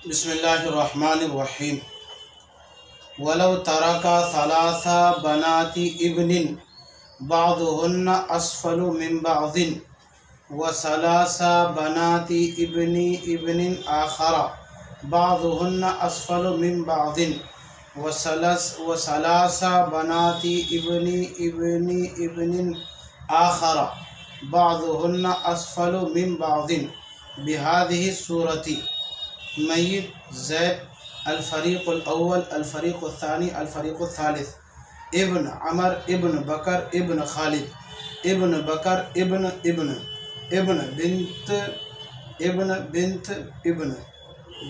बिस्मिल्लाहिर्रहमानिर्रहीम। वलौ तरका सलासा बनाती इब्निन बादुहुन्ना अस्फलु मिन बादिन व सलासा बनाती इब्नी इब्निन आखरा बादुहुन्ना अस्फलु मिन बादिन व सलासा बनाती इब्नी इब्नी इब्निन आखरा बादुहुन्ना अस्फलु मिन बादिन बिहादिही सूरती मय्यत ज़ैद अल-फ़रीक़ुल अव्वल अल-फ़रीक़ुल सानी अल-फ़रीक़ुल सालिस इब्न अमर इब्न बकर इब्न खालिद इब्न बकर इब्न इब्न इब्न बिन्त इब्न बिन्त इब्न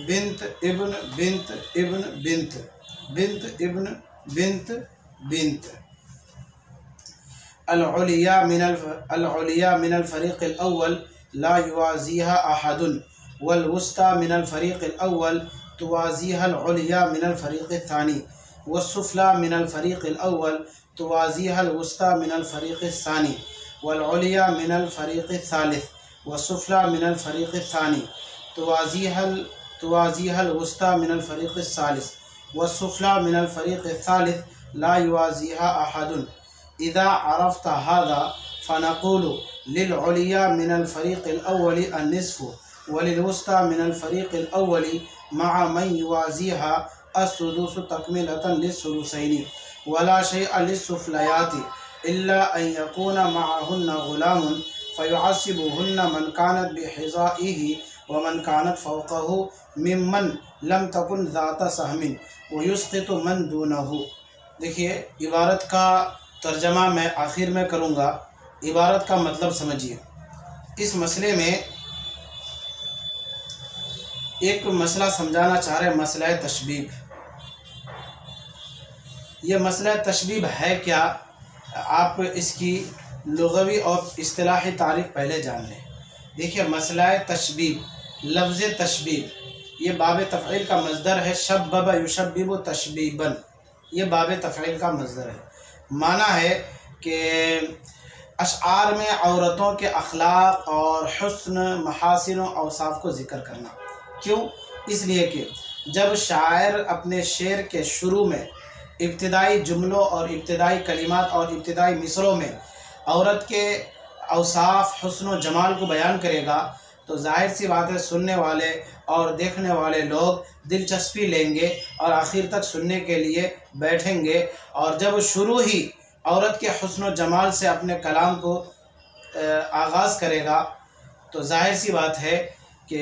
बिन्त इब्न बिन्त इब्न बिन्त बिन्त इब्न बिन्त बिन्त अल-उलिया मिनल फ़रीक़िल अव्वल ला युवाज़ीहा अहदुन वल वुस्ता मिनल फ़रीक़िल अव्वल तुवाज़ीहा अल-उलिया मिनल फ़रीक़िल सानी वस्सुफ़ला मिनल फ़रीक़िल अव्वल तुवाज़ीहा अल-वुस्ता मिनल फ़रीक़िल सानी वल उलिया मिनल फ़रीक़िल सालिस वस्सुफ़ला मिनल फ़रीक़िल सानी तुवाज़ीहा अल-वुस्ता मिनल फ़रीक़िल सालिस वस्सुफ़ला मिनल फ़रीक़िल सालिस ला युवाज़ीहा अहदुन। इज़ा अरफ़्ता हाज़ा फ़नक़ूलु लिल उलिया मिनल फ़रीक़िल अव्वली अन-निस्फ़ु वलिल वुस्ता मिनल फ़रीक़िल अव्वली मअ मन युवाज़ीहा अस्सुदुसु तकमिलतन लिस्सुलुसैनि वला शैअ लिस्सुफ़लयाति इल्ला अन यकूना मअहुन्ना गुलामुन फ़युअस्सिबुहुन्ना मन कानत बिहिज़ाइहि व मन कानत फ़ौक़हु मिम्मन लम तकुन ज़ाता सहमिन व युस्क़ितु मन दूनहु। देखिए, इबारत का तर्जमा मैं आखिर में करूँगा, इबारत का मतलब समझिए। इस मसले में एक मसला समझाना चाह रहे हैं, मसला तशबीब। ये मसला तशबीब है क्या, आप इसकी लुग़वी और इस्तिलाही तारीफ़ पहले जान लें। देखिए, मसला तशबीब, लफ्ज़ तशबीब, ये बाब तफ़ईल का मज़दर है। शब्बब युशब्बिबु तशबीबन, ये बाब तफ़ईल का मज़दर है। माना है कि अशआर में औरतों के अखलाक और हुस्न, महासिन और औसाफ को ज़िक्र करना। क्यों? इसलिए कि जब शायर अपने शेर के शुरू में इब्तिदाई जुमलों और इब्तिदाई कलिमात और इब्तिदाई मिसरों में औरत के औसाफ, हुस्न और जमाल को बयान करेगा तो जाहिर सी बात है, सुनने वाले और देखने वाले लोग दिलचस्पी लेंगे और आखिर तक सुनने के लिए बैठेंगे। और जब शुरू ही औरत के हुस्न और जमाल से अपने कलाम को आगाज़ करेगा तो जाहिर सी बात है कि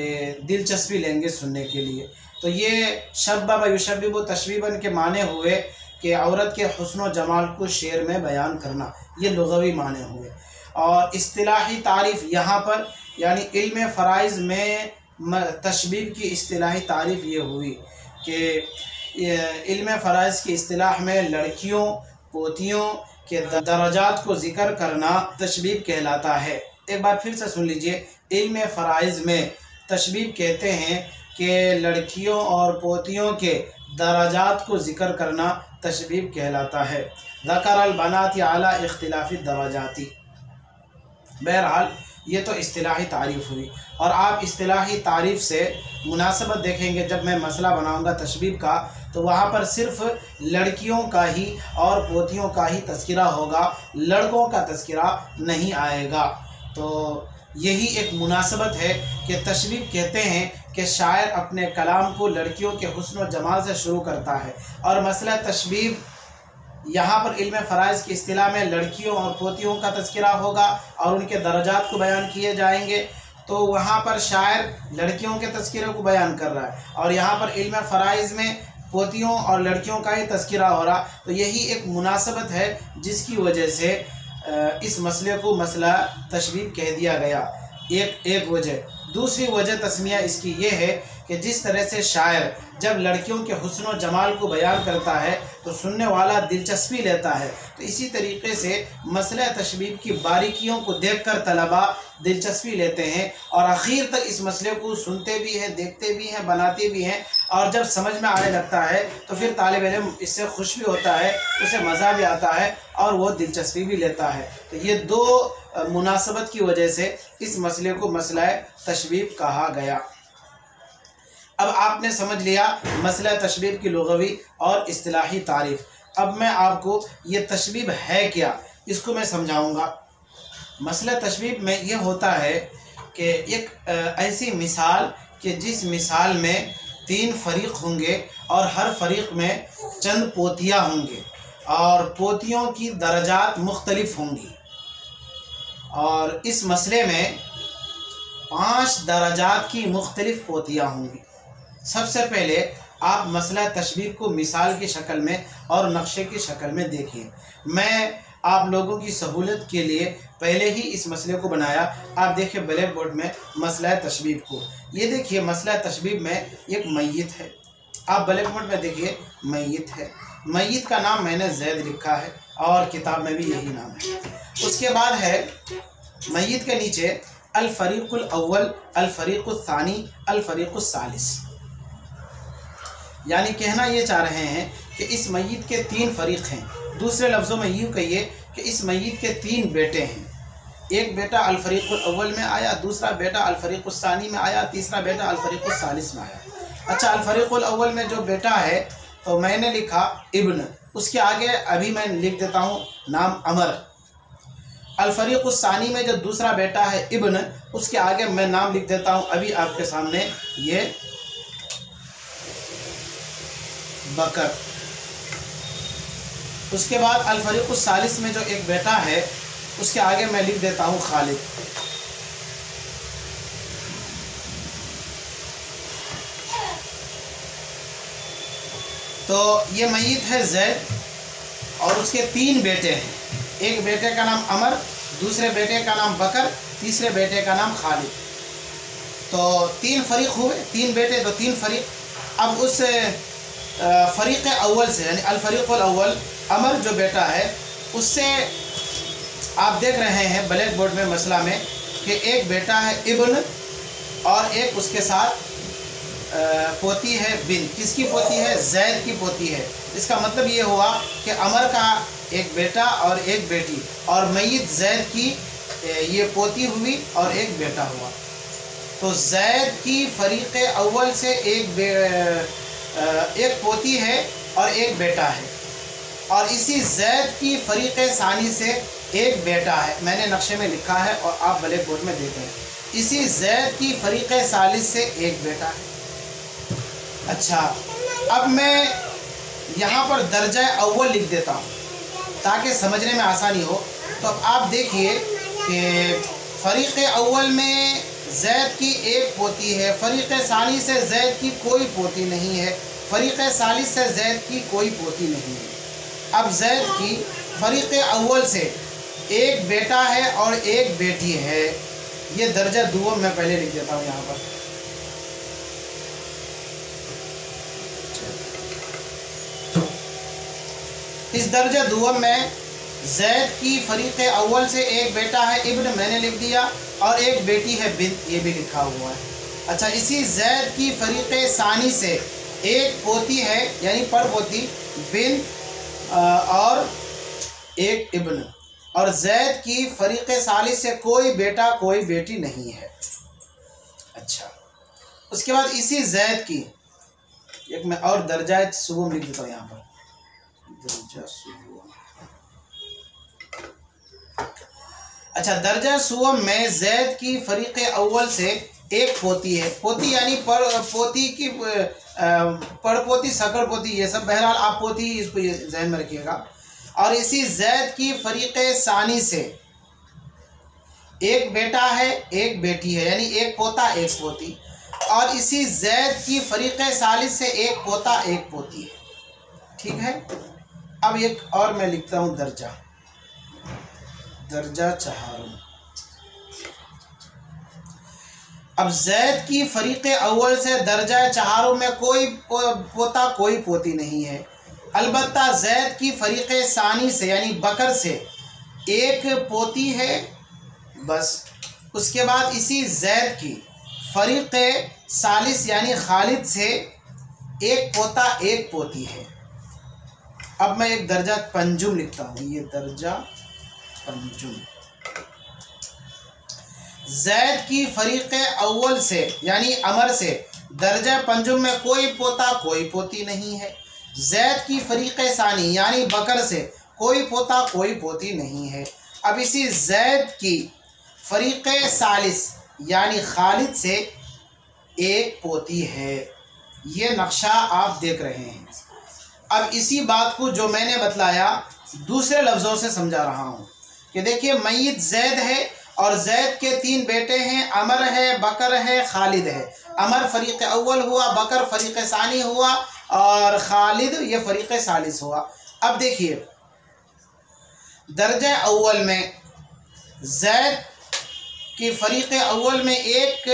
दिलचस्पी लेंगे सुनने के लिए। तो ये शब्बब युशब्बिबु तशबीबन के माने हुए कि औरत के हुस्न और जमाल को शेर में बयान करना, ये लुग़वी माने हुए। और इस्तिलाही तारीफ़ यहाँ पर यानी इल्म फ़राइज़ में तशबीब की इस्तिलाही तारीफ़ ये हुई कि इल्म फ़राइज़ की इस्तिलाह में लड़कियों, पोतियों के दरजात को ज़िक्र करना तशबीब कहलाता है। एक बार फिर से सुन लीजिए, इल्म फ़राइज़ में तशबीब कहते हैं कि लड़कियों और पोतियों के दरजात को ज़िक्र करना तशबीब कहलाता है। ज़करल बनाती अला इख्तिलाफ़ि दरजाती। बहरहाल ये तो इस्तिलाही तारीफ़ हुई। और आप इस्तिलाही तारीफ़ से मुनासबत देखेंगे, जब मैं मसला बनाऊंगा तशबीब का तो वहाँ पर सिर्फ़ लड़कियों का ही और पोतियों का ही तज़किरा होगा, लड़कों का तज़किरा नहीं आएगा। तो यही एक मुनासबत है कि तशबीब कहते हैं कि शायर अपने कलाम को लड़कियों के हुस्न और जमाल से शुरू करता है। और मसला तशबीब यहाँ पर इल्म फ़राइज़ की इस्तिलाह में लड़कियों और पोतियों का तज़किरा होगा और उनके दर्जात को बयान किए जाएंगे। तो वहाँ पर शायर लड़कियों के तज़किरे को बयान कर रहा है और यहाँ पर इल्म फ़राइज़ में पोतियों और लड़कियों का ही तज़किरा हो रहा। तो यही एक मुनासबत है जिसकी वजह से इस मसले को मसला तशबीब कह दिया गया। एक वजह। दूसरी वजह तस्मिया इसकी ये है कि जिस तरह से शायर जब लड़कियों के हुस्न और जमाल को बयान करता है तो सुनने वाला दिलचस्पी लेता है, तो इसी तरीक़े से मसला तशबीब की बारीकियों को देखकर तलबा दिलचस्पी लेते हैं और आखिर तक इस मसले को सुनते भी हैं, देखते भी हैं, बनाते भी हैं। और जब समझ में आने लगता है तो फिर तालिब इल्म इससे खुश भी होता है, उसे मज़ा भी आता है और वो दिलचस्पी भी लेता है। तो ये दो मुनासबत की वजह से इस मसले को मसला तशबीब कहा गया। अब आपने समझ लिया मसला तशबीह की लुग़वी और इस्तिलाही तारीफ़। अब मैं आपको ये तशबीह है क्या, इसको मैं समझाऊँगा। मसला तशबीह में ये होता है कि एक ऐसी मिसाल कि जिस मिसाल में 3 फ़रीक़ होंगे और हर फ़रीक़ में चंद पोतियाँ होंगी और पोतियों की दर्जात मुख्तलिफ होंगी, और इस मसले में 5 दर्जात की मुख्तलिफ पोतियाँ होंगी। सबसे पहले आप मसला तशबीह को मिसाल की शक्ल में और नक्शे की शक्ल में देखिए। मैं आप लोगों की सहूलत के लिए पहले ही इस मसले को बनाया। आप देखिए ब्लैक बोर्ड में मसला तशबीह को, ये देखिए मसला तशबीह में एक मैयत है। आप ब्लैक बोर्ड में देखिए मैयत है, मैयत का नाम मैंने जैद लिखा है और किताब में भी यही नाम है। उसके बाद है मैयत के नीचे अल फ़रीक़ुल अव्वल, अल फ़रीक़ुल सानी, अल फ़रीक़ुल सालिस। यानी कहना ये चाह रहे हैं कि इस मैयत के 3 फ़रीक़ हैं। दूसरे लफ्ज़ों में यूँ कहिए कि इस मैयत के 3 बेटे हैं। एक बेटा अल फ़रीक़ुल अव्वल में आया, दूसरा बेटा अल फ़रीक़ुल सानी में आया, तीसरा बेटा अल फ़रीक़ुल सालिस में आया। अच्छा, अल फ़रीक़ुल अव्वल में जो बेटा है तो मैंने लिखा इब्न, उसके आगे अभी मैं लिख देता हूँ नाम अमर। अल फ़रीक़ुल सानी में जो दूसरा बेटा है इब्न, उसके आगे मैं नाम लिख देता हूँ अभी आपके सामने, ये बकर। उसके बाद अल फ़रीक़ुल सालिस में जो एक बेटा है उसके आगे मैं लिख देता हूँ खालिद। तो ये मैयत है जैद और उसके 3 बेटे हैं। एक बेटे का नाम अमर, दूसरे बेटे का नाम बकर, तीसरे बेटे का नाम खालिद। तो 3 फ़रीक़ हुए, 3 बेटे तो 3 फ़रीक़। अब उस फ़रीक़ अव्वल से यानी अल फ़रीक़ुल अव्वल अमर जो बेटा है उससे आप देख रहे हैं ब्लैक बोर्ड में मसला में कि एक बेटा है इब्न और एक उसके साथ पोती है बिन। किसकी पोती है? जैद की पोती है। इसका मतलब ये हुआ कि अमर का एक बेटा और एक बेटी, और मैयत जैद की ये पोती हुई और एक बेटा हुआ। तो जैद की फ़रीक़ अव्वल से एक पोती है और एक बेटा है, और इसी जैद की फ़रीक़ सानी से एक बेटा है। मैंने नक्शे में लिखा है और आप ब्लैक बोर्ड में देख रहे हैं। इसी जैद की फ़रीक़ सालिस से एक बेटा है। अच्छा, अब मैं यहाँ पर दर्जा अव्वल लिख देता हूँ ताकि समझने में आसानी हो। तो अब आप देखिए कि फ़रीक़ अव्वल में जैद की एक पोती है, फ़रीक़ सानी से जैद की कोई पोती नहीं है, फ़रीक़ सालिस से जैद की कोई पोती नहीं है। अब जैद की फ़रीक़ अव्वल से एक बेटा है और एक बेटी है। ये दर्जा दुव्वम मैं पहले लिख देता हूँ यहाँ पर। इस दर्जा दुव्वम में जैद की फ़रीक़ अव्वल से एक बेटा है इब्न, मैंने लिख दिया, और एक बेटी है बिन्त, ये भी लिखा हुआ है। अच्छा, इसी जैद की फ़रीक़ सानी से एक पोती है यानी पड़पोती बिन्त और एक इब्न, और जैद की फ़रीक़ सालिस से कोई बेटा कोई बेटी नहीं है। अच्छा, उसके बाद इसी जैद की एक मैं और दर्जा सुवम लिख देता हूँ यहाँ पर, दर्जा सुवम। अच्छा, दर्जा सुवम में जैद की फ़रीक़ अव्वल से एक पोती है। पोती यानी पोती की पड़पोती, सकड़ पोती, ये सब बहरहाल आप पोती ही इसको ये ज़हन में रखिएगा। और इसी जैद की फ़रीक़ सानी से एक बेटा है एक बेटी है, यानी एक पोता एक पोती, और इसी जैद की फ़रीक़ सालिस से एक पोता एक पोती है। ठीक है। अब एक और मैं लिखता हूँ दर्जा चहारुम। अब जैद की फ़रीक़ अव्वल से दर्जा चहारुम में कोई पोता कोई पोती नहीं है। अलबत्ता जैद की फ़रीक़ सानी से यानी बकर से एक पोती है बस। उसके बाद इसी जैद की फ़रीक़ सालिस यानी खालिद से एक पोता एक पोती है। अब मैं एक दर्जा पंजुम लिखता हूँ, ये दर्जा पंजुम। जैद की फ़रीक़ अव्वल से यानी अमर से दर्जा पंजुम में कोई पोता कोई पोती नहीं है। जैद की फरीक़ सानी यानी बकर से कोई पोता कोई पोती नहीं है। अब इसी जैद की फरीक़ सालिस यानी खालिद से एक पोती है। ये नक्शा आप देख रहे हैं। अब इसी बात को जो मैंने बतलाया दूसरे लफ्ज़ों से समझा रहा हूँ कि देखिए मय्यत जैद है और जैद के 3 बेटे हैं, अमर है, बकर है, खालिद है। अमर फरीक़ अव्वल हुआ, बकर फरीक़ सानी हुआ और खालिद ये फरीक़ सालिस हुआ। अब देखिए दर्जा अव्वल में जैद की फरीक़ अव्वल में एक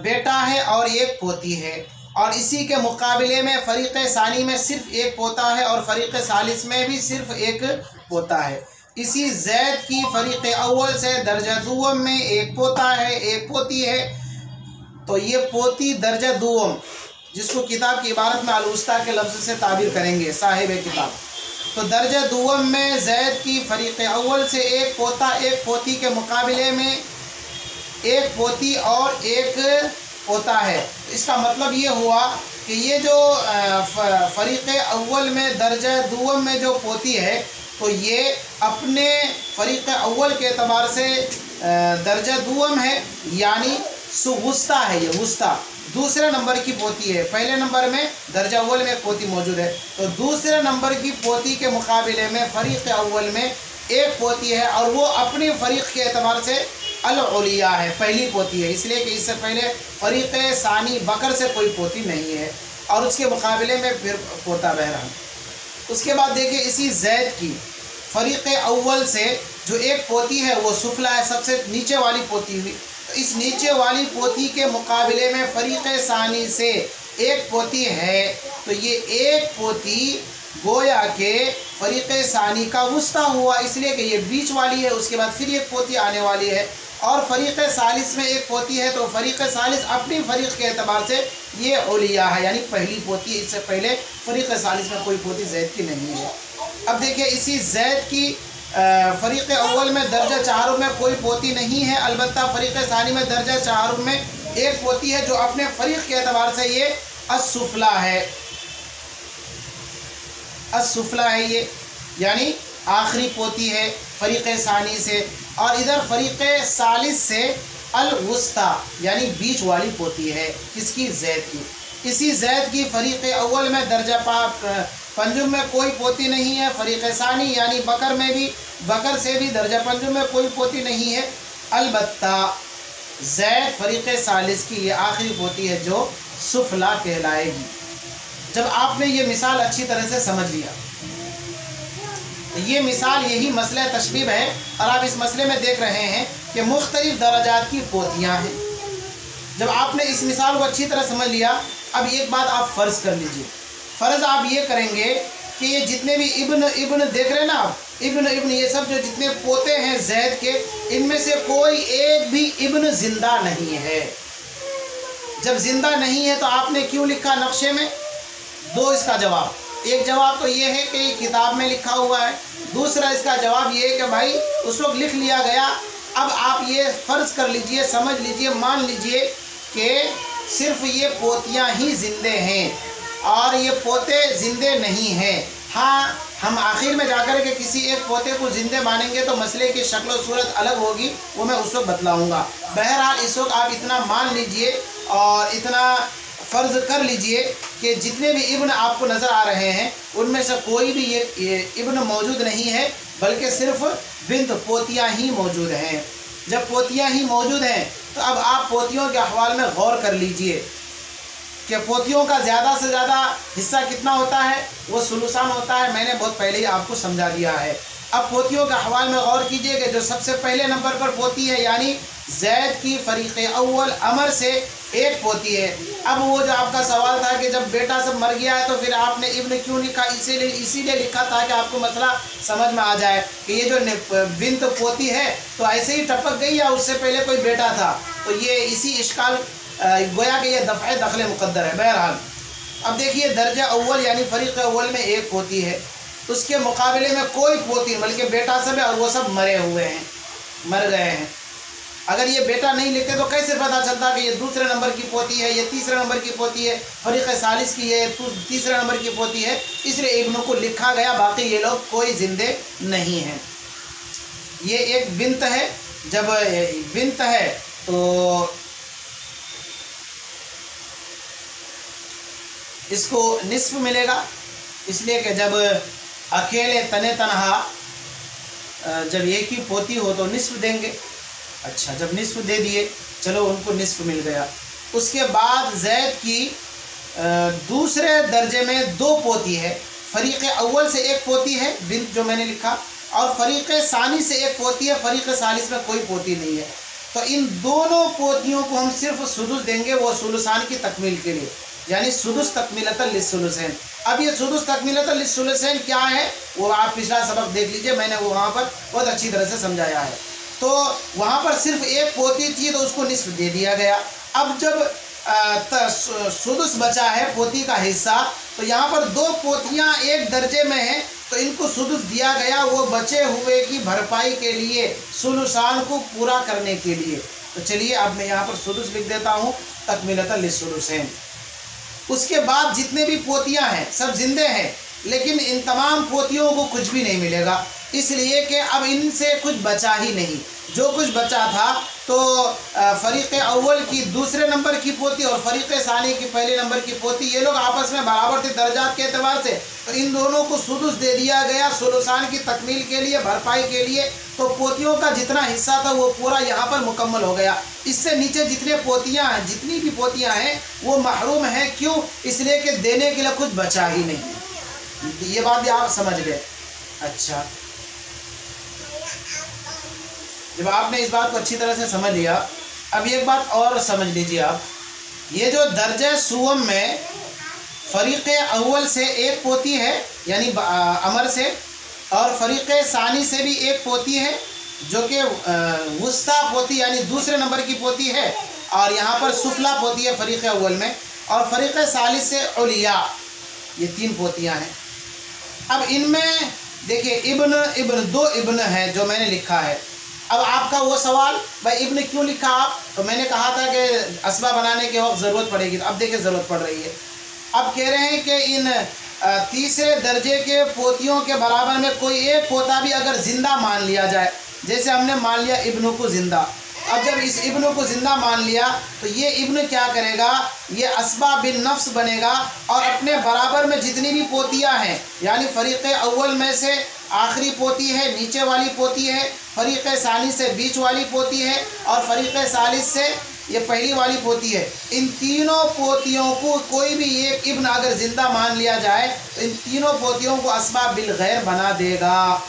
बेटा है और एक पोती है, और इसी के मुकाबले में फरीक़ सानी में सिर्फ एक पोता है और फरीक़ सालिस में भी सिर्फ एक पोता है। इसी जैद की फरीक़ अव्वल से दर्जा दुवम में एक पोता है एक पोती है। तो ये पोती दर्जा दुवम जिसको किताब की इबारत में अल-वुस्ता के लफ्ज़ से ताबीर करेंगे साहिब किताब, तो दर्जा दुवम में जैद की फरीक़ अव्वल से एक पोता एक पोती के मुकाबले में एक पोती और एक पोता है। इसका मतलब ये हुआ कि ये जो फरीक़ अव्वल में दर्जा दुवम में जो पोती है तो ये अपने फरीक़ अव्वल के एतबार से दर्जा दुवम है, यानी सुवुस्ता है। ये वुस्ता दूसरे नंबर की पोती है। पहले नंबर में दर्जा अव्वल में एक पोती मौजूद है, तो दूसरे नंबर की पोती के मुकाबले में फरीक़ अव्वल में एक पोती है और वो अपने फरीक़ के एतबार से अल-उलिया है, पहली पोती है, इसलिए कि इससे पहले फरीक़ सानी बकर से कोई पोती नहीं है और उसके मुकाबले में फिर पोता बहरहाल। उसके बाद देखिए इसी जैद की फरीक़ अव्वल से जो एक पोती है वो सुफला है, सबसे नीचे वाली पोती हुई। तो इस नीचे वाली पोती के मुकाबले में फरीक़ सानी से एक पोती है, तो ये एक पोती गोया के फरीक़ सानी का वुस्ता हुआ, इसलिए कि ये बीच वाली है। उसके बाद फिर एक पोती आने वाली है और फरीक़ सालिस में एक पोती है, तो फरीक़ सालिस अपनी फरीक़ के एतबार से ये उलिया है, यानी पहली पोती। इससे पहले फरीक़ सालिस में कोई पोती जैद की नहीं है। अब देखिए इसी जैद की फरीक़ अव्वल में दर्जा चारों में कोई पोती नहीं है, अलबत्ता फरीक़ सानी में दर्जा चारों में एक पोती है जो अपने फरीक़ के एतबार से ये असुफला है, असुफला है ये, यानी आखिरी पोती है फरीक़ सानी से। और इधर फरीक़ सालिस से अल-वुस्ता यानी बीच वाली पोती है, किसकी? जैद की। इसी जैद की फरीक़ अव्वल में दर्जा पंजुम में कोई पोती नहीं है, फरीक़ सानी यानी बकर में भी बकर से भी दर्जा पंजुम में कोई पोती नहीं है, अलबत्ता जैद फरीक़ सालिस की ये आखिरी पोती है जो सुफला कहलाएगी। जब आपने ये मिसाल अच्छी तरह से समझ लिया तो ये मिसाल यही मसला तशबीह है, और आप इस मसले में देख रहे हैं कि मुख्तलिफ दराजात की पोतियाँ हैं। जब आपने इस मिसाल को अच्छी तरह समझ लिया, अब एक बात आप फ़र्ज़ कर लीजिए। फ़र्ज़ आप ये करेंगे कि ये जितने भी इब्न देख रहे हैं ना आप, इब्न ये सब जो जितने पोते हैं जैद के, इनमें से कोई एक भी इब्न ज़िंदा नहीं है। जब ज़िंदा नहीं है तो आपने क्यों लिखा नक्शे में? दो इसका जवाब। एक जवाब तो ये है कि किताब में लिखा हुआ है, दूसरा इसका जवाब ये है कि भाई उस वक्त लिख लिया गया। अब आप ये फ़र्ज़ कर लीजिए, समझ लीजिए, मान लीजिए कि सिर्फ ये पोतियाँ ही ज़िंदे हैं और ये पोते ज़िंदे नहीं हैं। हाँ, हम आखिर में जाकर के किसी एक पोते को ज़िंदे मानेंगे तो मसले की शक्ल और सूरत अलग होगी, वो मैं उस वक्त बतलाऊँगा। बहरहाल इस वक्त आप इतना मान लीजिए और इतना फ़र्ज़ कर लीजिए कि जितने भी इब्न आपको नज़र आ रहे हैं उनमें से कोई भी ये इब्न मौजूद नहीं है, बल्कि सिर्फ बिंत पोतियाँ ही मौजूद हैं। जब पोतियाँ ही मौजूद हैं तो अब आप पोतियों के अहवाल में गौर कर लीजिए कि पोतियों का ज़्यादा से ज़्यादा हिस्सा कितना होता है, वो सुलुसान होता है। मैंने बहुत पहले ही आपको समझा दिया है। अब पोतियों के अहवाल में गौर कीजिए कि जो सबसे पहले नंबर पर पोती है यानी जैद की फरीक़ अव्वल अमर से एक पोती है। अब वो जो आपका सवाल था कि जब बेटा सब मर गया है तो फिर आपने इब्न क्यों लिखा, इसीलिए लिखा था कि आपको मसला समझ में आ जाए कि ये जो बिन्त पोती है तो ऐसे ही टपक गई या उससे पहले कोई बेटा था। तो ये इसी इश्काल गोया कि ये दफ़े दखल मुक़द्दर है। बहरहाल अब देखिए दर्जा अव्वल यानी फरीक़ अव्वल में एक पोती है, उसके मुकाबले में कोई पोती बल्कि बेटा सब है और वो सब मरे हुए हैं, मर गए हैं। अगर ये बेटा नहीं लिखते तो कैसे पता चलता कि ये दूसरे नंबर की पोती है, ये तीसरे नंबर की पोती है, फरीक़ सालिस की है, तीसरे नंबर की पोती है। इसलिए इब्न को लिखा गया, बाकी ये लोग कोई जिंदे नहीं हैं। ये एक बिन्त है, जब बिन्त है तो इसको निस्फ मिलेगा, इसलिए कि जब अकेले तने तनहा जब एक ही पोती हो तो निस्फ देंगे। अच्छा, जब निस्फ दे दिए, चलो उनको निस्फ मिल गया। उसके बाद जैद की दूसरे दर्जे में 2 पोती है, फरीक़ अव्वल से एक पोती है बिन्त जो मैंने लिखा, और फरीक़ सानी से एक पोती है, फरीक़ सालिस में कोई पोती नहीं है। तो इन दोनों पोतियों को हम सिर्फ सुदुस देंगे, वो सुलुसान की तकमील के लिए, यानी सुदुस तकमीलतन लिस्सुलुसैन। अब ये सुदुस तकमीलतन लिस्सुलुसैन क्या है वो आप पिछला सबक देख लीजिए, मैंने वो वहाँ पर बहुत अच्छी तरह से समझाया है। तो वहाँ पर सिर्फ एक पोती थी तो उसको निस्फ दे दिया गया। अब जब सुदुस बचा है पोती का हिस्सा, तो यहाँ पर 2 पोतियाँ एक दर्जे में हैं तो इनको सुदुस दिया गया, वो बचे हुए की भरपाई के लिए, सुलुसान को पूरा करने के लिए। तो चलिए अब मैं यहाँ पर सुदुस लिख देता हूँ, तकमीलतन लिस्सुलुसैन। उसके बाद जितने भी पोतियाँ हैं सब जिंदे हैं, लेकिन इन तमाम पोतियों को कुछ भी नहीं मिलेगा, इसलिए कि अब इनसे कुछ बचा ही नहीं। जो कुछ बचा था तो फरीक़ अव्वल की दूसरे नंबर की पोती और फरीक़ सानी की पहले नंबर की पोती, ये लोग आपस में बराबर थे दर्जात के एतबार से, तो इन दोनों को सुदुस दे दिया गया सुलुसान की तकमील के लिए, भरपाई के लिए। तो पोतियों का जितना हिस्सा था वो पूरा यहाँ पर मुकम्मल हो गया। इससे नीचे जितने पोतियाँ हैं, जितनी भी पोतियाँ हैं वो महरूम हैं। क्यों? इसलिए कि देने के लिए कुछ बचा ही नहीं। ये बात भी आप समझ गए। अच्छा, जब आपने इस बात को अच्छी तरह से समझ लिया, अब एक बात और समझ लीजिए आप, ये जो दर्जा सुवम में फरीक़ अव्वल से एक पोती है यानी अमर से, और फरीक़ सानी से भी एक पोती है जो कि वुस्ता पोती यानी दूसरे नंबर की पोती है, और यहाँ पर सुफला पोती है फरीक़ अव्वल में, और फरीक़ सालिस से उलिया, ये 3 पोतियाँ हैं। अब इनमें देखिए इब्न 2 इब्न है जो मैंने लिखा है। अब आपका वो सवाल, भाई इब्न क्यों लिखा आप? तो मैंने कहा था कि असबा बनाने के वक्त ज़रूरत पड़ेगी, तो अब देखिए ज़रूरत पड़ रही है। अब कह रहे हैं कि इन तीसरे दर्जे के पोतियों के बराबर में कोई एक पोता भी अगर ज़िंदा मान लिया जाए, जैसे हमने मान लिया इब्न को ज़िंदा। अब जब इस इब्न को ज़िंदा मान लिया तो ये इब्न क्या करेगा, ये असबा बिन नफ्स बनेगा, और अपने बराबर में जितनी भी पोतियाँ हैं, यानी फरीक़ अव्वल में से आखिरी पोती है, नीचे वाली पोती है, फरीक़ सानी से बीच वाली पोती है, और फरीक़ सालिस से ये पहली वाली पोती है। इन तीनों पोतियों को कोई भी एक इब्न अगर ज़िंदा मान लिया जाए तो इन तीनों पोतियों को असबा बिल गैर बना देगा।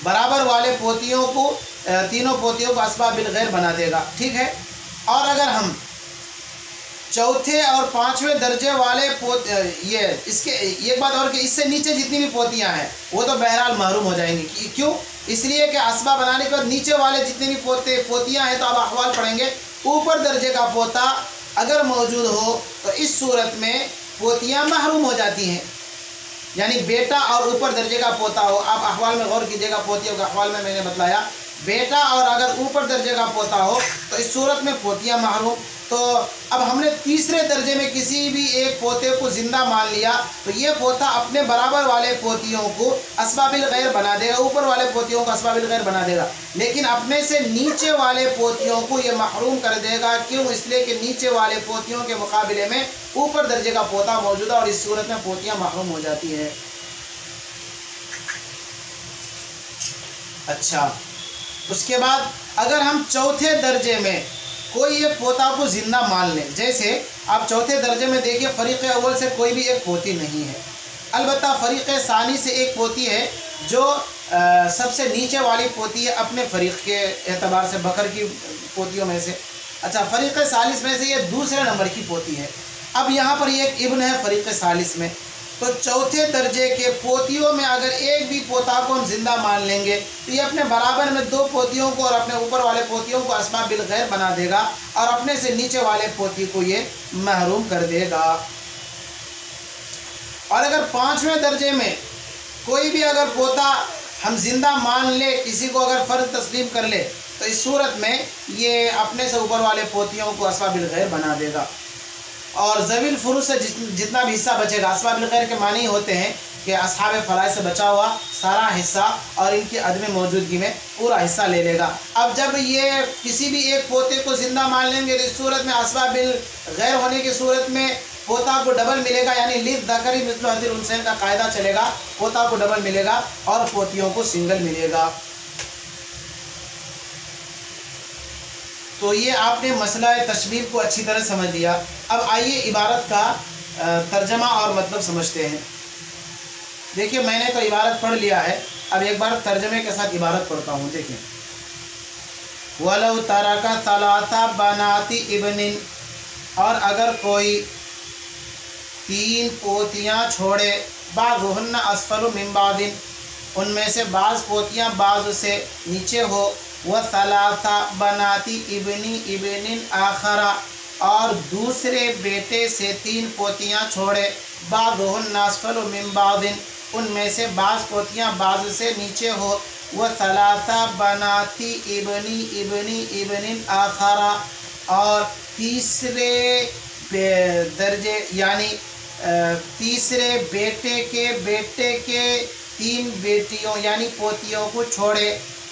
बराबर वाले पोतियों को, तीनों पोतियों को असबा बिल गैर बना देगा, ठीक है। और अगर हम चौथे और 5वें दर्जे वाले ये इसके एक बात और कि इससे नीचे जितनी भी पोतियां हैं वो तो बहरहाल महरूम हो जाएंगी। क्यों? इसलिए कि असबा बनाने के बाद नीचे वाले जितने भी पोतियां हैं तो अब अहवाल पढ़ेंगे। ऊपर दर्जे का पोता अगर मौजूद हो तो इस सूरत में पोतियां महरूम हो जाती हैं, यानी बेटा और ऊपर दर्जे का पोता हो। आप अहवाल में गौर कीजिएगा, पोतियों का अहवाल में मैंने बतलाया, बेटा और अगर ऊपर दर्जे का पोता हो तो इस सूरत में पोतियां महरूम। तो अब हमने तीसरे दर्जे में किसी भी एक पोते को ज़िंदा मान लिया तो ये पोता अपने बराबर वाले पोतियों को असबाबिल गैर बना देगा, ऊपर वाले पोतियों को असबाबिल गैर बना देगा, लेकिन अपने से नीचे वाले पोतियों को ये महरूम कर देगा। क्यों? इसलिए कि नीचे वाले पोतियों के मुकाबले में ऊपर दर्जे का पोता मौजूद है और इस सूरत में पोतियाँ महरूम हो जाती हैं। अच्छा, उसके बाद अगर हम चौथे दर्जे में कोई एक पोता को जिंदा मान लें, जैसे आप चौथे दर्जे में देखिए फरीक़ अव्वल से कोई भी एक पोती नहीं है, अलबत्ता फरीक़ सानी से एक पोती है जो सबसे नीचे वाली पोती है अपने फरीक़ के एतबार से, बकर की पोतियों में से। अच्छा, फरीक़ सालिस में से ये दूसरे नंबर की पोती है। अब यहाँ पर एक इब्न है फरीक़ सालिस में, तो चौथे दर्जे के पोतियों में अगर एक भी पोता को हम जिंदा मान लेंगे तो ये अपने बराबर में 2 पोतियों को और अपने ऊपर वाले पोतियों को असबाब बिल गैर बना देगा और अपने से नीचे वाले पोती को ये महरूम कर देगा। और अगर 5वें दर्जे में कोई भी अगर पोता हम जिंदा मान ले, किसी को अगर फ़र्ज तस्लीम कर ले, तो इस सूरत में ये अपने से ऊपर वाले पोतियों को अस्बाबिल गैर बना देगा। और ज़वील फुरूज से जितना भी हिस्सा बचेगा, अस्बाबिल गैर के मानी होते हैं कि अस्हाब फराइज़ से बचा हुआ सारा हिस्सा और इनकी अदम मौजूदगी में पूरा हिस्सा ले लेगा। अब जब ये किसी भी एक पोते को ज़िंदा मान लेंगे तो इस सूरत में अस्बाबिल गैर होने की सूरत में पोता को डबल मिलेगा, यानी लिज़्ज़करी मिस्लु हज़्ज़िल उन्सयैन का कायदा चलेगा। पोता को डबल मिलेगा और पोतियों को सिंगल मिलेगा। तो ये आपने मसला तशबीह को अच्छी तरह समझ लिया। अब आइए इबारत का तर्जमा और मतलब समझते हैं। देखिए, मैंने तो इबारत पढ़ लिया है, अब एक बार तर्जमे के साथ इबारत पढ़ता हूँ। देखिए, वलौ तरका सलासा बनाती इब्निन, और अगर कोई 3 पोतियाँ छोड़े, बाज़ुहुन्ना अस्फलु मिन बादिन, उनमें से बाज़ पोतियाँ बाज़ से नीचे हो, व सलासा बनाती इब्नी इब्निन आखरा, और दूसरे बेटे से 3 पोतियाँ छोड़े, बाज़ुहुन्ना अस्फलु मिन बादिन, उनमें से बाज़ पोतियाँ बाज़ से नीचे हो, व सलासा बनाती इब्नी इब्नी इब्निन आखरा, और तीसरे दर्जे यानी तीसरे बेटे के 3 बेटियों यानी पोतियों को छोड़े,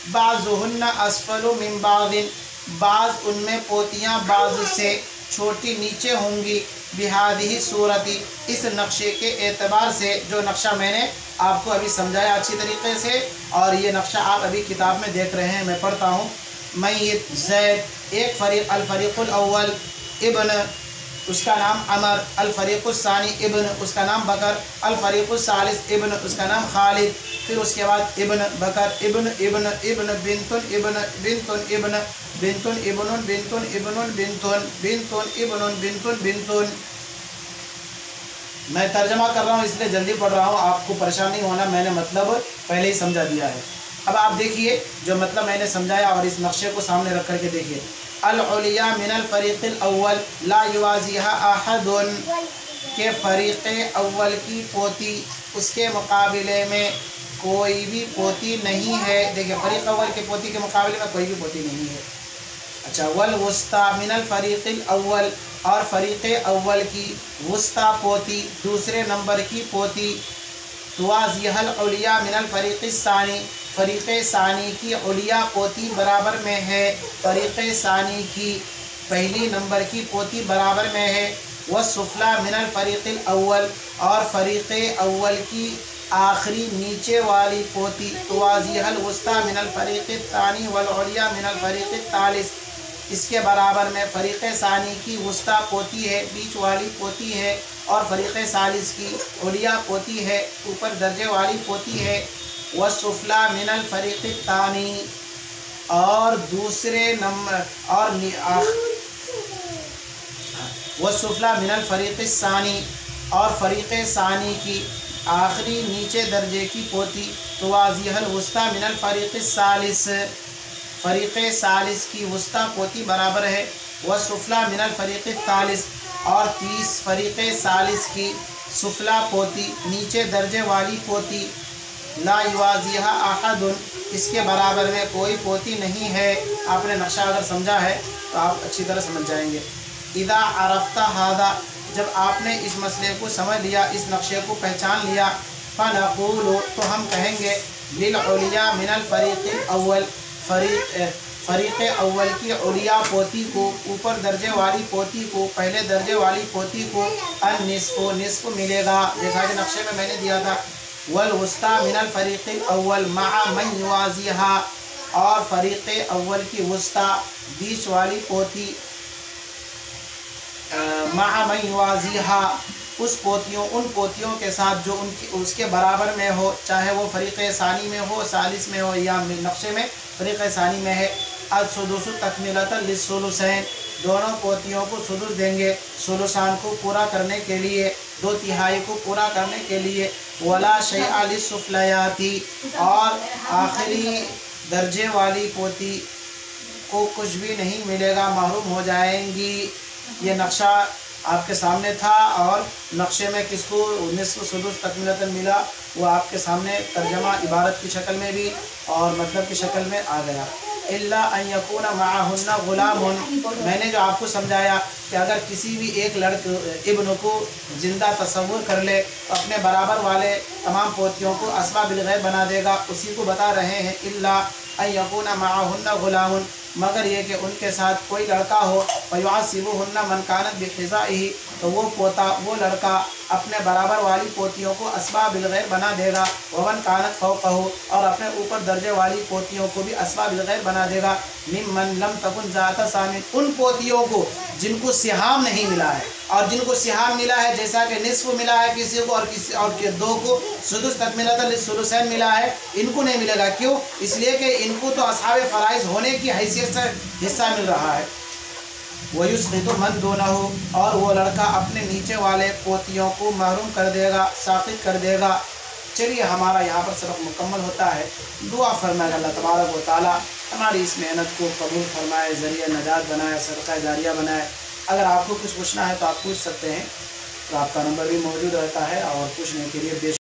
बाज़ुहुन्ना अस्फलु मिन बादिन, बाज़ उनमें पोतियाँ बाज़ से छोटी नीचे होंगी, बिहादिही सूरती, इस नक्शे के एतबार से, जो नक्शा मैंने आपको अभी समझाया अच्छी तरीके से, और ये नक्शा आप अभी किताब में देख रहे हैं, मैं पढ़ता हूँ। मैं ये ज़ैद एक फ़रीक़, अल फ़रीक़ुल अव्वल इब्न, उसका नाम अमर, अल फ़रीक़ुल सानी इब्न, उसका नाम बकर, अल फ़रीक़ुल सालिस इब्न, उसका नाम खालिद, फिर उसके बाद इब्न बकर इब्न इब्न इब्न बिन्तुन इब्न बिन्तुन इब्न बिन्तुन इब्नुन बिन्तुन इब्नुन बिन्तुन बिन्तुन इब्नुन बिन्तुन बिन्तुन। मैं तर्जमा कर रहा हूँ इसलिए जल्दी पढ़ रहा हूँ, आपको परेशान नहीं होना, मैंने मतलब पहले ही समझा दिया है। अब आप देखिए जो मतलब मैंने समझाया और इस नक्शे को सामने रख करके देखिए। अल उलिया मिनल फ़रीक़िल अव्वल ला युवाज़िहा अहदुन, के फ़रीक़े अव्वल की पोती उसके मुकाबले में कोई भी पोती नहीं है। देखिए, फ़रीक़ अव्वल के पोती के मुकाबले में कोई भी पोती नहीं है। अच्छा, वल वुस्ता मिनल फ़रीक़िल अव्वल, और फ़रीक़े अव्वल की वुस्ता पोती दूसरे नंबर की पोती, तुवाज़िहल उलिया मिनल फ़रीक़िस सानी, फ़रीक़े सानी की उलिया पोती बराबर में है फ़रीक़े सानी की पहली नंबर की पोती बराबर में है। व सुफ़ला मिनल फ़रीक़िल अव्वल, और फ़रीक़े अव्वल की आखिरी नीचे वाली पोती, तुवाज़िहल वुस्ता मिनल फ़रीक़ित तानी वल उलिया मिनल फ़रीक़ित तालिस, इसके बराबर में फ़रीक़े सानी की वुस्ता पोती है, बीच वाली पोती है, और फ़रीक़े सालिस की उलिया पोती है, ऊपर दर्जे वाली पोती है। व सुफ़ला मिनल फ़रीक़ित तानी, और दूसरे नंबर और व सुफ़ला मिनल फ़रीक़िस सानी, और फ़रीक़े सानी की आखिरी नीचे दर्जे की पोती, तुवाज़िहल वुस्ता मिनल फ़रीक़िस सालिस, फ़रीक़े सालिस की वुस्ता पोती बराबर है। व सुफ़ला मिनल फ़रीक़ित तालिस, और 30 फ़रीक़े सालिस की सुफ़ला पोती नीचे दर्जे वाली पोती, ला युवाज़िहा अहदुन, इसके बराबर में कोई पोती नहीं है। आपने नक्शा अगर समझा है तो आप अच्छी तरह समझ जाएंगे। इदा अरफ़्ता हादा, जब आपने इस मसले को समझ लिया, इस नक्शे को पहचान लिया, फ़नक़ूलु, तो हम कहेंगे, लिल उलिया मिनल फ़रीक़िल अव्वल, फ़रीक़े अव्वल की उलिया पोती को, ऊपर दर्जे वाली पोती को, पहले दर्जे वाली पोती को अन-निस्फ़ु, निस्फ़ मिलेगा, जैसा कि नक्शे में मैंने दिया था। वल वुस्ता मिनल फ़रीक़िल अव्वल मअ मन युवाज़िहा, और फ़रीक़े अव्वल की वुस्ता बीच वाली पोती, मअ मन युवाज़िहा, उन पोतियों के साथ जो उसके बराबर में हो, चाहे वो फ़रीक़े सानी में हो, सालिस में हो, या नक्शे में फ़रीक़े सानी में है। अल-सुदुसु तकमीलतन लिस्सुलुसैन, दोनों पोतियों को सुदुस देंगे सुलुसान को पूरा करने के लिए, 2/3 को पूरा करने के लिए। वला शैअ लिस्सुफ़लयाती, और आखिरी दर्जे वाली पोती को कुछ भी नहीं मिलेगा, महरूम हो जाएंगी। ये नक्शा आपके सामने था, और नक्शे में किसको निस्फ़ सुदुस तकमीलतन मिला वो आपके सामने तर्जमा इबारत की शक्ल में भी और मतलब की शक्ल में आ गया। इल्ला अन यकूना मअहुन्ना गुलामुन। मैंने जो आपको समझाया कि अगर किसी भी एक लड़के इब्न को ज़िंदा तस्वुर कर ले तो अपने बराबर वाले तमाम पोतियों को अस्बा बिल गैब बना देगा। उसी को बता रहे हैं इल्ला अन यकूना मअहुन्ना गुलामुन, मगर ये कि उनके साथ कोई लड़का हो। फयुअसिबुहुन्ना मन कानत बिहिज़ाइही, तो वो पोता वो लड़का अपने बराबर वाली पोतियों को अस्बा बिल गैर बना देगा। वमन कानत फौक़हु, और अपने ऊपर दर्जे वाली पोतियों को भी अस्बा बिल गैर बना देगा। मिम्मन लम तकुन ज़ाता सामिन, उन पोतियों को जिनको सिहाम नहीं मिला है, और जिनको सिहाम मिला है जैसा कि निस्फ मिला है किसी को और दो को सुदुस तकमिलतन लिस्सुलुसैन मिला है, इनको नहीं मिलेगा। क्यों? इसलिए कि इनको तो अस्हाबे फ़राइज़ होने की हैसियत से हिस्सा मिल रहा है। वयुस्क़ितु मन दूनहु, और वो लड़का अपने नीचे वाले पोतियों को महरूम कर देगा, साक़ित कर देगा। चलिए हमारा यहाँ पर सबक मुकम्मल होता है। दुआ फरमाए अल्लाह तबारक व तआला हमारी इस मेहनत को कबूल फरमाए, ज़रिया नजात बनाए, सदका जारिया बनाए। अगर आपको कुछ पूछना है तो आप पूछ सकते हैं, तो आपका नंबर भी मौजूद रहता है और पूछने के लिए